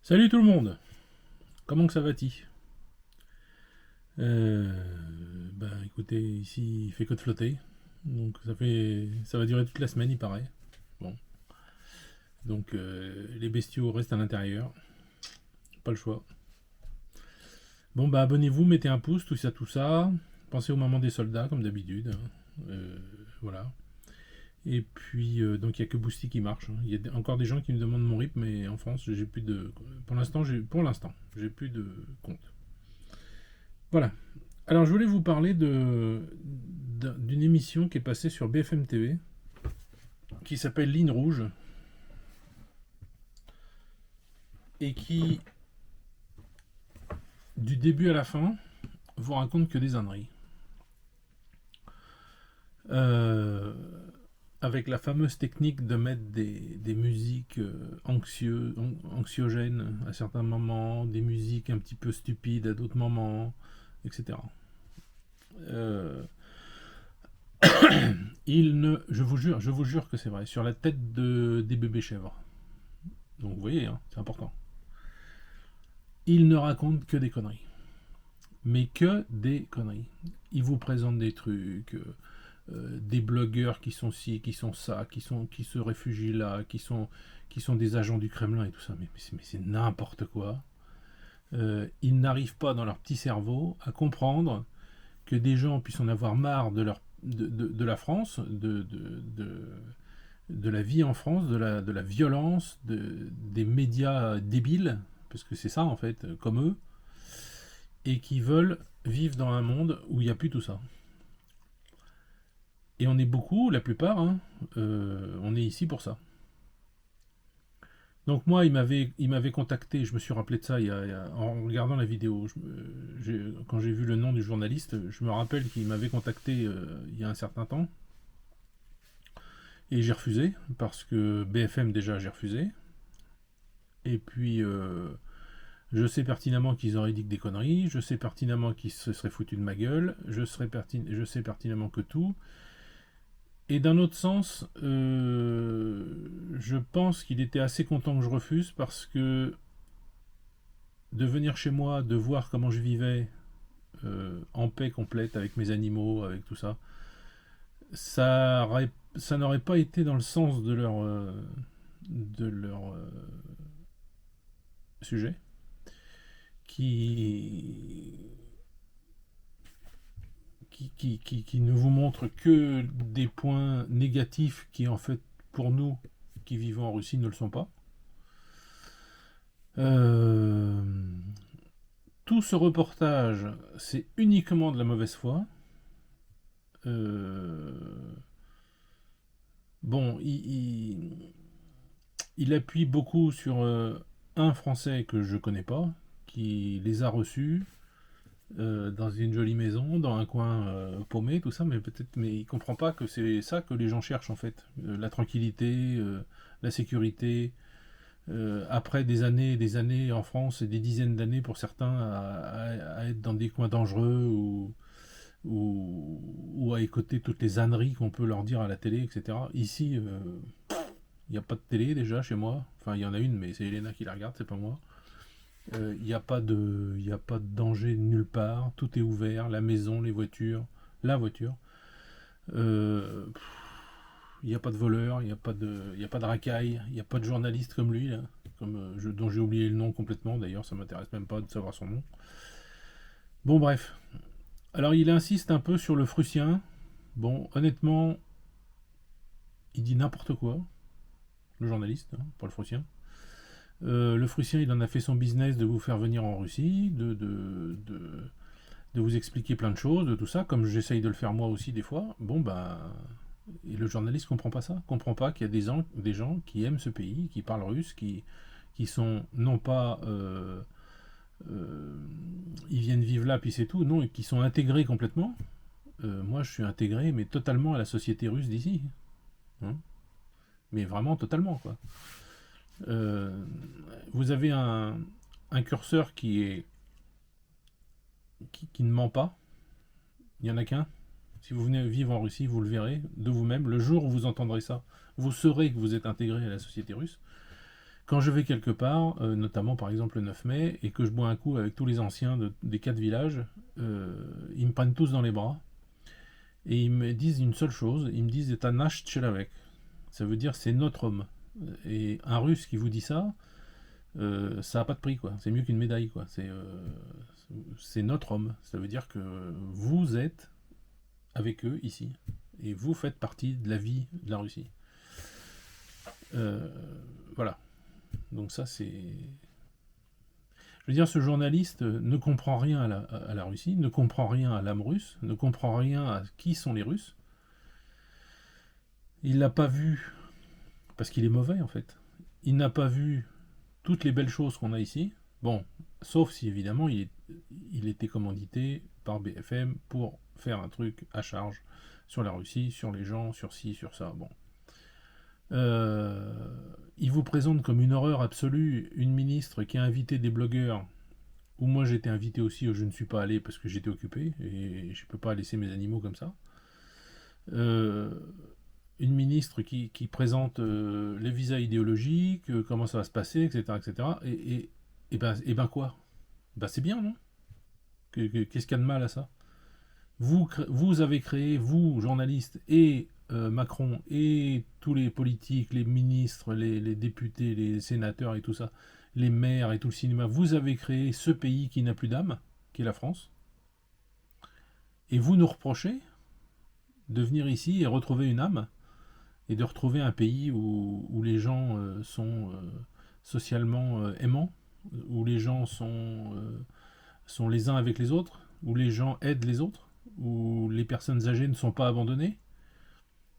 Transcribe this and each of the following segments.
Salut tout le monde. Comment que ça va-t-il? Écoutez, ici il fait que de flotter. Donc ça va durer toute la semaine il paraît. Bon. Donc les bestiaux restent à l'intérieur. Pas le choix. Bon bah abonnez-vous, mettez un pouce, tout ça, tout ça. Pensez aux mamans des soldats comme d'habitude, hein. Voilà. Et puis donc il n'y a que Boosty qui marche, hein. Il y a encore des gens qui me demandent mon RIP, mais en France j'ai plus de. Pour l'instant j'ai plus de compte. Voilà. Alors, je voulais vous parler d'une émission qui est passée sur BFM TV, qui s'appelle Ligne Rouge, et qui, du début à la fin, vous raconte que des âneries. Euh, avec la fameuse technique de mettre des musiques anxiogènes à certains moments, des musiques un petit peu stupides à d'autres moments, etc. Euh, je vous jure que c'est vrai, sur la tête des bébés chèvres. Donc vous voyez, hein, c'est important. Il ne raconte que des conneries. Mais que des conneries. Il vous présente des trucs, des blogueurs qui sont ci, qui sont ça, qui se réfugient là, qui sont des agents du Kremlin et tout ça. Mais c'est n'importe quoi. Ils n'arrivent pas dans leur petit cerveau à comprendre que des gens puissent en avoir marre de la France, de la vie en France, de la violence, des médias débiles, parce que c'est ça en fait, comme eux, et qui veulent vivre dans un monde où il n'y a plus tout ça. Et on est beaucoup, la plupart, hein, on est ici pour ça. Donc moi, il m'avait contacté, je me suis rappelé de ça en regardant la vidéo. Quand j'ai vu le nom du journaliste, je me rappelle qu'il m'avait contacté il y a un certain temps. Et j'ai refusé, parce que BFM déjà, j'ai refusé. Et puis, je sais pertinemment qu'ils auraient dit que des conneries, je sais pertinemment qu'ils se seraient foutus de ma gueule, je sais pertinemment que tout. Et d'un autre sens, je pense qu'il était assez content que je refuse parce que de venir chez moi, de voir comment je vivais en paix complète avec mes animaux, avec tout ça, ça n'aurait pas été dans le sens de leur sujet, qui, qui ne vous montre que des points négatifs qui, en fait, pour nous qui vivons en Russie, ne le sont pas. Euh, Tout ce reportage, c'est uniquement de la mauvaise foi. Euh, bon, il appuie beaucoup sur un Français que je connais pas, qui les a reçus dans une jolie maison, dans un coin paumé, tout ça, mais il comprend pas que c'est ça que les gens cherchent en fait. La tranquillité, la sécurité, après des années en France et des dizaines d'années pour certains à être dans des coins dangereux ou à écouter toutes les âneries qu'on peut leur dire à la télé, etc. Ici, il n'y a pas de télé déjà chez moi. Enfin, il y en a une, mais c'est Elena qui la regarde, c'est pas moi. Il n'y a pas de danger nulle part. Tout est ouvert, la maison, les voitures, la voiture. Euh, il n'y a pas de voleur, il y a pas de racaille, il n'y a pas de journaliste comme lui, là, dont j'ai oublié le nom complètement. D'ailleurs, ça m'intéresse même pas de savoir son nom. Bon, bref. Alors, il insiste un peu sur le Frussien. Bon, honnêtement, il dit n'importe quoi, le journaliste, hein, pas le Frussien. Le Frussien, il en a fait son business de vous faire venir en Russie, de vous expliquer plein de choses, de tout ça, comme j'essaye de le faire moi aussi des fois. Bon, bah. Et le journaliste comprend pas ça. Comprend pas qu'il y a des gens qui aiment ce pays, qui parlent russe, qui sont non pas. Euh, Ils viennent vivre là, puis c'est tout. Non, qui sont intégrés complètement. Moi, je suis intégré, mais totalement à la société russe d'ici. Hein, mais vraiment totalement, quoi. Euh, Vous avez un curseur qui ne ment pas. Il n'y en a qu'un. Si vous venez vivre en Russie, vous le verrez de vous-même. Le jour où vous entendrez ça, vous saurez que vous êtes intégré à la société russe. quand je vais quelque part, notamment par exemple le 9 mai, et que je bois un coup avec tous les anciens des 4 villages, ils me prennent tous dans les bras et ils me disent une seule chose, ils me disent «T'as nash tchelavek». Ça veut dire c'est notre homme. Et un russe qui vous dit ça, ça n'a pas de prix, quoi. C'est mieux qu'une médaille, quoi. C'est notre homme. Ça veut dire que vous êtes avec eux ici. Et vous faites partie de la vie de la Russie. Euh, voilà. Donc ça, c'est... Je veux dire, ce journaliste ne comprend rien à la Russie, ne comprend rien à l'âme russe, ne comprend rien à qui sont les Russes. Il l'a pas vu, parce qu'il est mauvais, en fait. Il n'a pas vu toutes les belles choses qu'on a ici. Bon, sauf si, évidemment, il était commandité par BFM pour faire un truc à charge sur la Russie, sur les gens, sur ci, sur ça. Bon. Il vous présente comme une horreur absolue une ministre qui a invité des blogueurs, où moi j'étais invité aussi, où je ne suis pas allé parce que j'étais occupé, et je ne peux pas laisser mes animaux comme ça. Euh, une ministre qui présente les visas idéologiques, comment ça va se passer, etc. etc. Et ben quoi? Ben c'est bien, non? Qu'est-ce qu'il y a de mal à ça? Vous avez créé, vous, journalistes, et Macron, et tous les politiques, les ministres, les députés, les sénateurs et tout ça, les maires et tout le cinéma, vous avez créé ce pays qui n'a plus d'âme, qui est la France, et vous nous reprochez de venir ici et retrouver une âme, et de retrouver un pays où les gens sont socialement aimants, où les gens sont les uns avec les autres, où les gens aident les autres, où les personnes âgées ne sont pas abandonnées,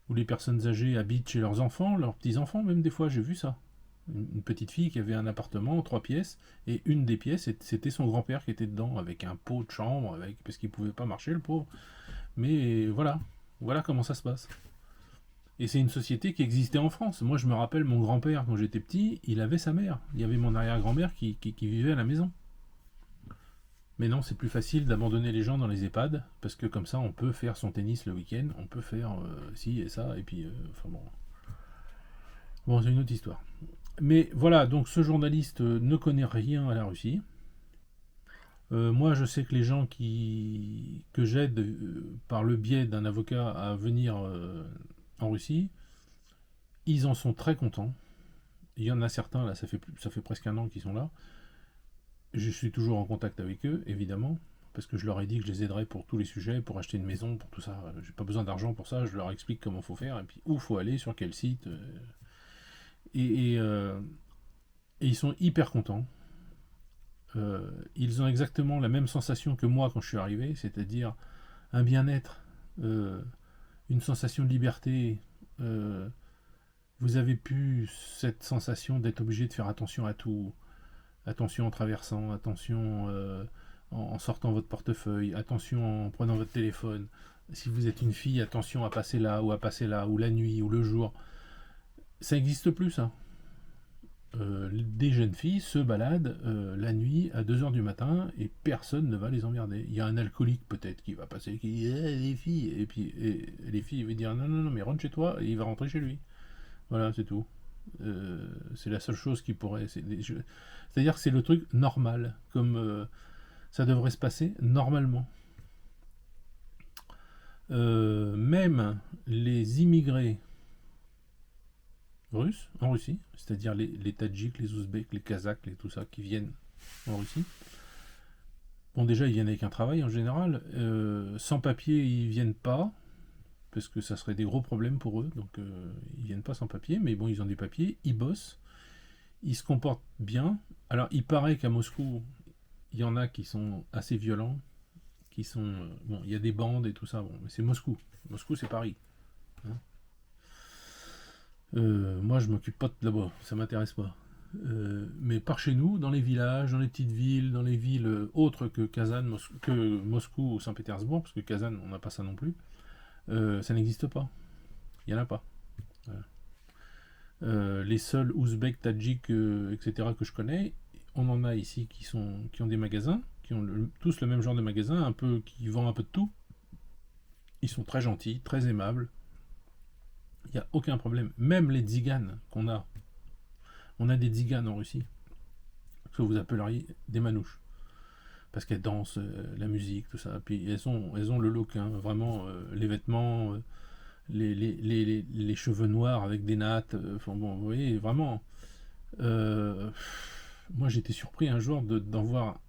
où les personnes âgées habitent chez leurs enfants, leurs petits-enfants, même des fois, j'ai vu ça. Une petite fille qui avait un appartement, 3 pièces, et une des pièces, c'était son grand-père qui était dedans, avec un pot de chambre, parce qu'il pouvait pas marcher, le pauvre. Mais voilà comment ça se passe. Et c'est une société qui existait en France. Moi, je me rappelle, mon grand-père, quand j'étais petit, il avait sa mère. Il y avait mon arrière-grand-mère qui vivait à la maison. Mais non, c'est plus facile d'abandonner les gens dans les EHPAD, parce que comme ça, on peut faire son tennis le week-end, on peut faire ci et ça, et puis, enfin bon. Bon, c'est une autre histoire. Mais voilà, donc ce journaliste ne connaît rien à la Russie. Moi, je sais que les gens que j'aide par le biais d'un avocat à venir en Russie, ils en sont très contents. Il y en a certains, là, ça fait presque un an qu'ils sont là. Je suis toujours en contact avec eux, évidemment, parce que je leur ai dit que je les aiderais pour tous les sujets, pour acheter une maison, pour tout ça. J'ai pas besoin d'argent pour ça, je leur explique comment il faut faire, et puis où faut aller, sur quel site. Et, et, euh, et ils sont hyper contents. Ils ont exactement la même sensation que moi quand je suis arrivé, c'est-à-dire un bien-être, euh, une sensation de liberté. euh, vous avez plus cette sensation d'être obligé de faire attention à tout. Attention en traversant, attention en sortant votre portefeuille, attention en prenant votre téléphone. Si vous êtes une fille, attention à passer là, ou à passer là, ou la nuit, ou le jour. Ça n'existe plus, ça. Des jeunes filles se baladent la nuit à 2 h du matin et personne ne va les emmerder. Il y a un alcoolique peut-être qui va passer, qui dit les filles, et puis les filles vont dire non, non, non, mais rentre chez toi, et il va rentrer chez lui. Voilà, c'est tout. C'est la seule chose qui pourrait. C'est-à-dire que c'est le truc normal, comme ça devrait se passer normalement. Même les immigrés russes en Russie, c'est-à-dire les Tadjiks, les Ouzbeks, les Kazakhs, tout ça qui viennent en Russie. Bon, déjà, ils viennent avec un travail en général. Sans papier, ils viennent pas, parce que ça serait des gros problèmes pour eux. Donc, ils viennent pas sans papier, mais bon, ils ont des papiers, ils bossent, ils se comportent bien. Alors, il paraît qu'à Moscou, il y en a qui sont assez violents, qui sont... bon, il y a des bandes et tout ça, bon, mais c'est Moscou. Moscou, c'est Paris. Hein. Moi, je m'occupe pas de là-bas, ça m'intéresse pas. Mais par chez nous, dans les villages, dans les petites villes, dans les villes autres que Kazan, que Moscou ou Saint-Pétersbourg, parce que Kazan, on n'a pas ça non plus, ça n'existe pas. Il n'y en a pas. Voilà. Les seuls Ouzbeks, Tadjiks, etc. que je connais, on en a ici qui ont des magasins, qui ont tous le même genre de magasin, un peu, qui vendent un peu de tout. Ils sont très gentils, très aimables. Il n'y a aucun problème. Même les tziganes qu'on a. On a des tziganes en Russie, ce que vous appelleriez des manouches. Parce qu'elles dansent, la musique, tout ça. Puis elles ont le look, hein, vraiment, les vêtements, les cheveux noirs avec des nattes. Enfin bon, vous voyez, vraiment. euh, Moi, j'étais surpris un jour de voir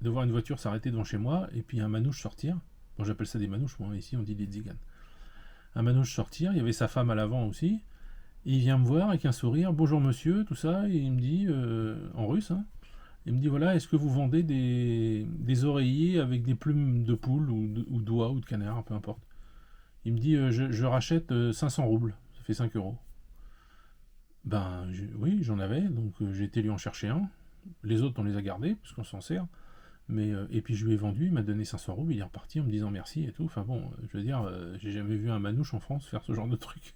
une voiture s'arrêter devant chez moi et puis un manouche sortir. Bon, j'appelle ça des manouches, moi, ici on dit des tziganes. Un manouche sortir, il y avait sa femme à l'avant aussi. Et il vient me voir avec un sourire, bonjour monsieur, tout ça, et il me dit, en russe, hein, il me dit voilà, est-ce que vous vendez des oreillers avec des plumes de poule ou d'oie ou de canard, peu importe. Il me dit je rachète 500 roubles, ça fait 5 euros. Ben oui, j'en avais, donc j'ai été lui en chercher un. Les autres, on les a gardés, parce qu'on s'en sert. Mais, et puis je lui ai vendu, il m'a donné 500 roubles, il est reparti en me disant merci et tout. Enfin bon, je veux dire, j'ai jamais vu un manouche en France faire ce genre de truc.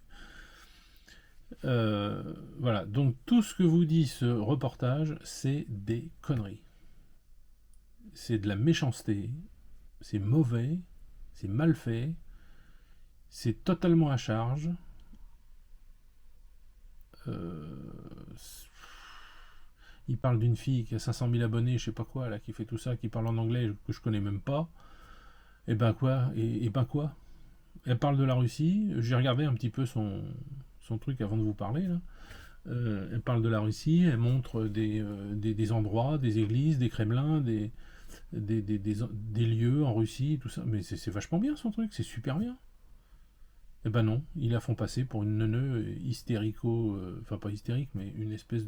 Voilà, donc tout ce que vous dit ce reportage, c'est des conneries. C'est de la méchanceté, c'est mauvais, c'est mal fait, c'est totalement à charge. Il parle d'une fille qui a 500 000 abonnés, je sais pas quoi, là, qui fait tout ça, qui parle en anglais que je connais même pas. Et ben quoi, et ben quoi. Elle parle de la Russie, j'ai regardé un petit peu son truc avant de vous parler, là. Elle parle de la Russie, elle montre des endroits, des églises, des Kremlins, des lieux en Russie, tout ça. Mais c'est vachement bien son truc, c'est super bien. Eh ben non, ils la font passer pour une neuneu hystérico, enfin pas hystérique, mais une espèce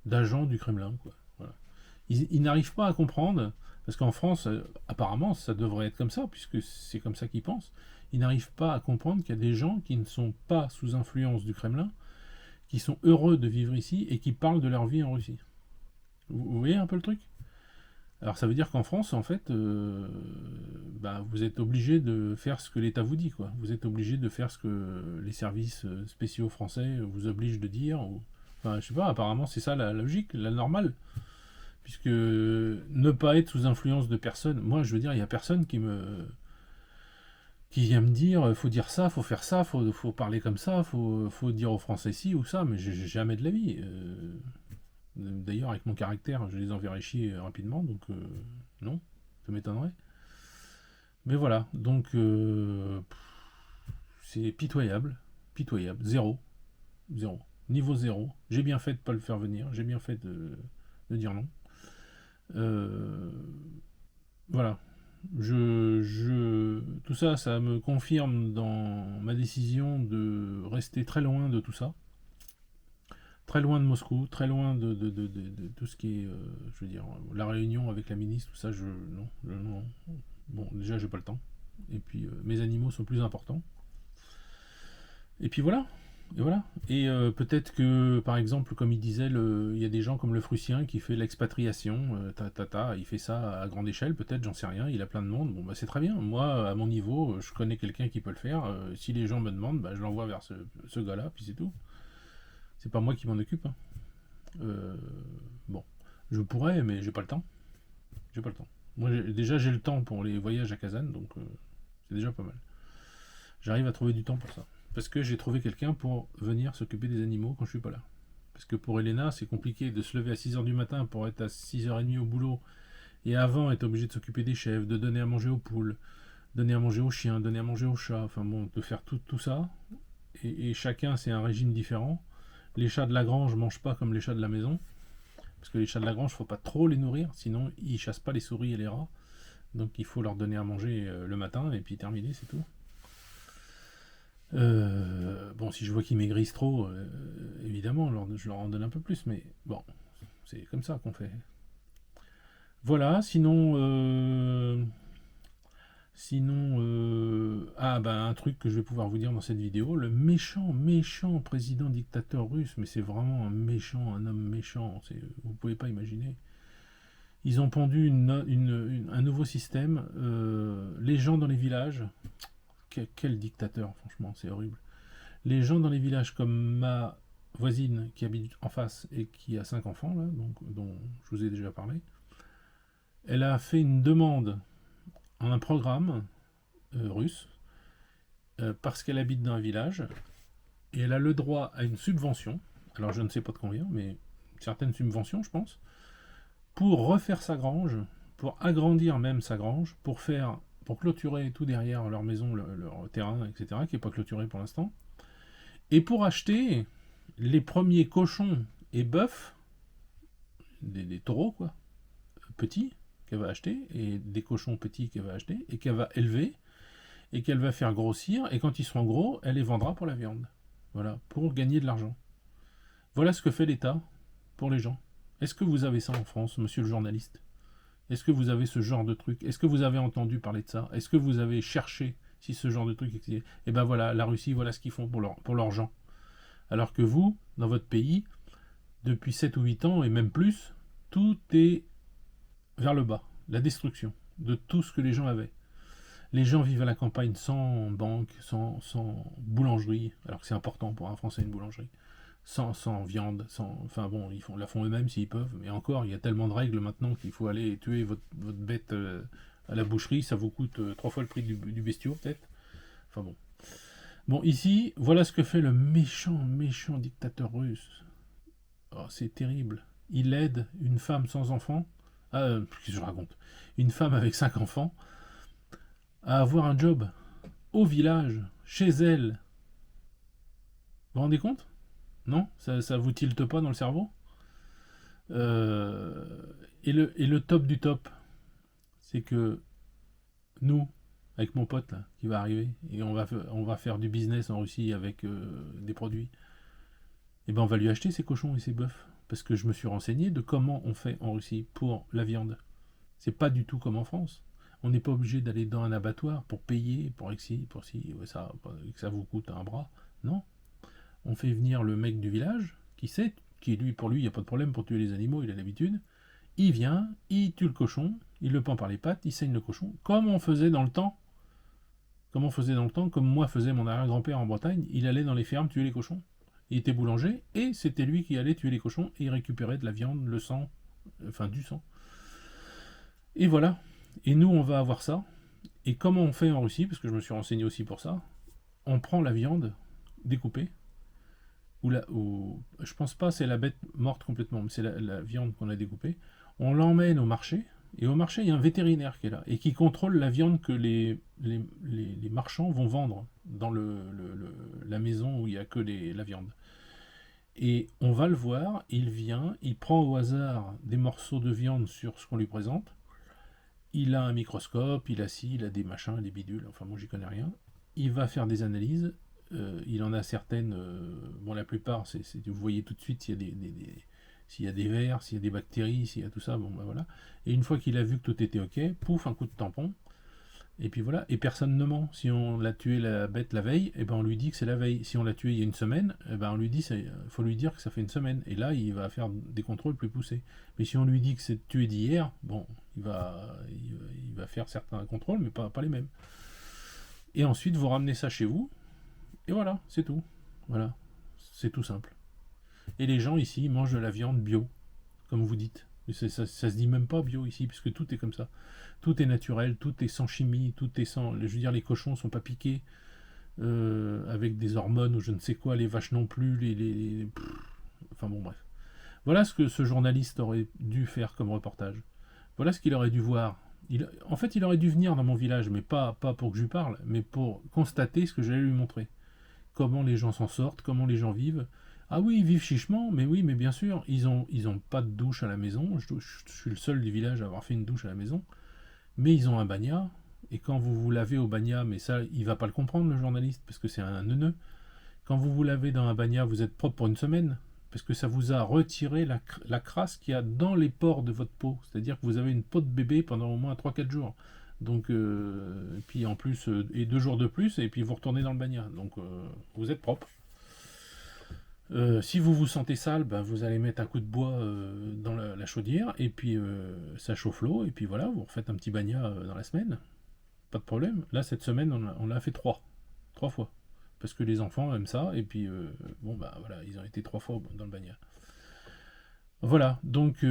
d'agent du Kremlin, quoi. Voilà. Ils n'arrivent pas à comprendre, parce qu'en France, apparemment, ça devrait être comme ça, puisque c'est comme ça qu'ils pensent. Ils n'arrivent pas à comprendre qu'il y a des gens qui ne sont pas sous influence du Kremlin, qui sont heureux de vivre ici et qui parlent de leur vie en Russie. Vous voyez un peu le truc? Alors ça veut dire qu'en France, en fait, bah, vous êtes obligé de faire ce que l'État vous dit, quoi. Vous êtes obligé de faire ce que les services spéciaux français vous obligent de dire. Enfin, je sais pas, apparemment c'est ça la logique, la normale. Puisque ne pas être sous influence de personne, moi je veux dire, il n'y a personne qui vient me dire faut dire ça, faut faire ça, faut parler comme ça, faut dire aux Français ci ou ça, mais jamais de la vie. D'ailleurs, avec mon caractère, je les enverrais chier rapidement, donc non, ça m'étonnerait. Mais voilà, donc c'est pitoyable, pitoyable, zéro, zéro, niveau zéro. J'ai bien fait de ne pas le faire venir, j'ai bien fait de dire non. Euh, voilà, tout ça, ça me confirme dans ma décision de rester très loin de tout ça, très loin de Moscou, très loin de tout ce qui est, je veux dire, la réunion avec la ministre, tout ça, non. Bon, déjà, j'ai pas le temps. Et puis, mes animaux sont plus importants. Et puis voilà. Et voilà. Et peut-être que, par exemple, comme il disait, il y a des gens comme le Frussien qui fait l'expatriation, il fait ça à grande échelle, peut-être, j'en sais rien, il a plein de monde. Bon, bah c'est très bien. Moi, à mon niveau, je connais quelqu'un qui peut le faire. Si les gens me demandent, bah, je l'envoie vers ce gars-là, puis c'est tout. C'est pas moi qui m'en occupe, hein. Bon, je pourrais, mais j'ai pas le temps. J'ai pas le temps. Moi, déjà, j'ai le temps pour les voyages à Kazan, donc c'est déjà pas mal. J'arrive à trouver du temps pour ça. Parce que j'ai trouvé quelqu'un pour venir s'occuper des animaux quand je suis pas là. Parce que pour Elena, c'est compliqué de se lever à 6h du matin pour être à 6h30 au boulot. Et avant, être obligé de s'occuper des chèvres, de donner à manger aux poules, donner à manger aux chiens, donner à manger aux chats. Enfin bon, de faire tout ça. Et chacun, c'est un régime différent. Les chats de la grange mangent pas comme les chats de la maison. Parce que les chats de la grange, faut pas trop les nourrir, sinon ils chassent pas les souris et les rats. Donc il faut leur donner à manger le matin et puis terminer, c'est tout. Bon, si je vois qu'ils maigrissent trop, évidemment, je leur en donne un peu plus, mais bon, c'est comme ça qu'on fait. Voilà, sinon, bah un truc que je vais pouvoir vous dire dans cette vidéo, le méchant président dictateur russe, mais c'est vraiment un homme méchant, vous pouvez pas imaginer. Ils ont pondu un nouveau système, les gens dans les villages, quel dictateur, franchement, c'est horrible. Les gens dans les villages comme ma voisine qui habite en face et qui a 5 enfants, là, donc, dont je vous ai déjà parlé, elle a fait une demande en un programme russe parce qu'elle habite dans un village et elle a le droit à une subvention. Alors je ne sais pas de combien, mais certaines subventions, je pense, pour refaire sa grange, pour agrandir même sa grange, pour clôturer tout derrière leur maison, leur terrain, etc., qui n'est pas clôturé pour l'instant, et pour acheter les premiers cochons et bœufs, des taureaux, quoi, petits, qu'elle va acheter, et des cochons petits qu'elle va acheter, et qu'elle va élever, et qu'elle va faire grossir, et quand ils seront gros, elle les vendra pour la viande. Voilà, pour gagner de l'argent. Voilà ce que fait l'État pour les gens. Est-ce que vous avez ça en France, monsieur le journaliste? Est-ce que vous avez ce genre de truc? Est-ce que vous avez entendu parler de ça? Est-ce que vous avez cherché si ce genre de truc existait? Et ben voilà, la Russie, voilà ce qu'ils font pour leurs gens. Alors que vous, dans votre pays, depuis 7 ou 8 ans, et même plus, tout est vers le bas. La destruction de tout ce que les gens avaient. Les gens vivent à la campagne sans banque, sans boulangerie, alors que c'est important pour un Français une boulangerie. Sans viande, enfin bon, la font eux-mêmes s'ils peuvent, mais encore, il y a tellement de règles maintenant qu'il faut aller tuer votre bête à la boucherie, ça vous coûte 3 fois le prix du bestiau peut-être. Enfin bon. Bon, ici, voilà ce que fait le méchant dictateur russe. Oh, c'est terrible. Il aide une femme sans enfant, qu'est-ce que je raconte? Une femme avec 5 enfants à avoir un job au village, chez elle. Vous vous rendez compte? Non? Ça vous tilte pas dans le cerveau? Euh, et le top du top, c'est que nous, avec mon pote là, qui va arriver, et on va faire du business en Russie avec des produits, et ben on va lui acheter ses cochons et ses bœufs. Parce que je me suis renseigné de comment on fait en Russie pour la viande. C'est pas du tout comme en France. On n'est pas obligé d'aller dans un abattoir pour payer, pour ci, ouais, que ça vous coûte un bras. Non. On fait venir le mec du village, qui sait, pour lui, il n'y a pas de problème pour tuer les animaux, il a l'habitude. Il vient, il tue le cochon, il le pend par les pattes, il saigne le cochon, comme on faisait dans le temps. Comme moi faisait mon arrière-grand-père en Bretagne, il allait dans les fermes tuer les cochons. Il était boulanger, et c'était lui qui allait tuer les cochons, et il récupérait de la viande, le sang, enfin du sang. Et voilà. Et nous, on va avoir ça. Et comment on fait en Russie, parce que je me suis renseigné aussi pour ça, on prend la viande découpée, je pense pas c'est la bête morte complètement, mais c'est la viande qu'on a découpée. On l'emmène au marché, et au marché, il y a un vétérinaire qui est là, et qui contrôle la viande que les marchands vont vendre dans la maison où il n'y a que la viande. Et on va le voir, il vient, il prend au hasard des morceaux de viande sur ce qu'on lui présente, il a un microscope, il a des machins, des bidules, enfin moi j'y connais rien, il va faire des analyses, il en a certaines, bon la plupart, vous voyez tout de suite s'il y a des vers, s'il y a des bactéries, s'il y a tout ça, bon ben voilà. Et une fois qu'il a vu que tout était ok, pouf, un coup de tampon, et puis voilà, et personne ne ment. Si on l'a tué la bête la veille, et ben on lui dit que c'est la veille. Si on l'a tué il y a une semaine, et ben on lui dit, faut lui dire que ça fait une semaine. Et là, il va faire des contrôles plus poussés. Mais si on lui dit que c'est tué d'hier, bon, il va faire certains contrôles, mais pas les mêmes. Et ensuite, vous ramenez ça chez vous, et voilà, c'est tout. Voilà, c'est tout simple. Et les gens ici mangent de la viande bio, comme vous dites. Mais ça se dit même pas bio ici, puisque tout est comme ça. Tout est naturel, tout est sans chimie, tout est sans. Je veux dire, les cochons sont pas piqués avec des hormones ou je ne sais quoi, les vaches non plus, enfin bon, bref. Voilà ce que ce journaliste aurait dû faire comme reportage. Voilà ce qu'il aurait dû voir. En fait, il aurait dû venir dans mon village, mais pas pour que je lui parle, mais pour constater ce que j'allais lui montrer. Comment les gens s'en sortent, comment les gens vivent. Ah oui, ils vivent chichement, mais oui, mais bien sûr, ils ont pas de douche à la maison. Je suis le seul du village à avoir fait une douche à la maison. Mais ils ont un bagnat, et quand vous vous lavez au bagnat, mais ça, il va pas le comprendre, le journaliste, parce que c'est un neuneu. Quand vous vous lavez dans un bagnat, vous êtes propre pour une semaine, parce que ça vous a retiré la crasse qu'il y a dans les pores de votre peau. C'est-à-dire que vous avez une peau de bébé pendant au moins 3-4 jours. Donc, et puis en plus, et 2 jours de plus, et puis vous retournez dans le bagnat. Donc, vous êtes propre. Si vous vous sentez sale, ben, vous allez mettre un coup de bois dans la chaudière, et puis ça chauffe l'eau, et puis voilà, vous refaites un petit bagnat dans la semaine. Pas de problème. Là, cette semaine, on l'a fait 3 fois. Parce que les enfants aiment ça, et puis bon, bah voilà, ils ont été 3 fois dans le bagnat. Voilà, donc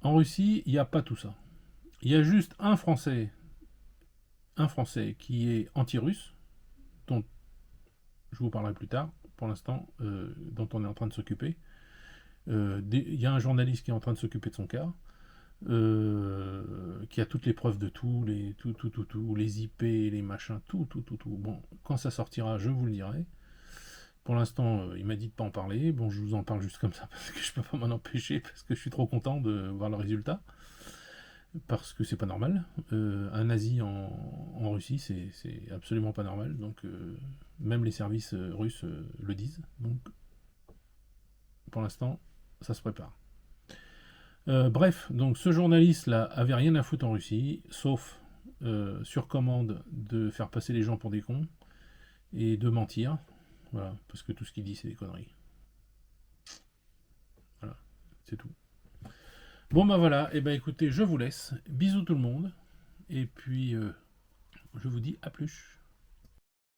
en Russie, il n'y a pas tout ça. Il y a juste un Français qui est anti-russe, dont je vous parlerai plus tard, pour l'instant, dont on est en train de s'occuper. Il y a un journaliste qui est en train de s'occuper de son cas, qui a toutes les preuves de tout, les IP, les machins, tout. Bon, quand ça sortira, je vous le dirai. Pour l'instant, il m'a dit de pas en parler. Bon, je vous en parle juste comme ça parce que je peux pas m'en empêcher, parce que je suis trop content de voir le résultat. Parce que c'est pas normal. Un nazi en Russie, c'est absolument pas normal. Donc, même les services russes le disent. Donc, pour l'instant, ça se prépare. Bref, donc ce journaliste-là avait rien à foutre en Russie, sauf sur commande de faire passer les gens pour des cons et de mentir. Voilà, parce que tout ce qu'il dit, c'est des conneries. Voilà, c'est tout. Bon bah voilà, et ben écoutez, je vous laisse. Bisous tout le monde. Et puis, je vous dis à plus.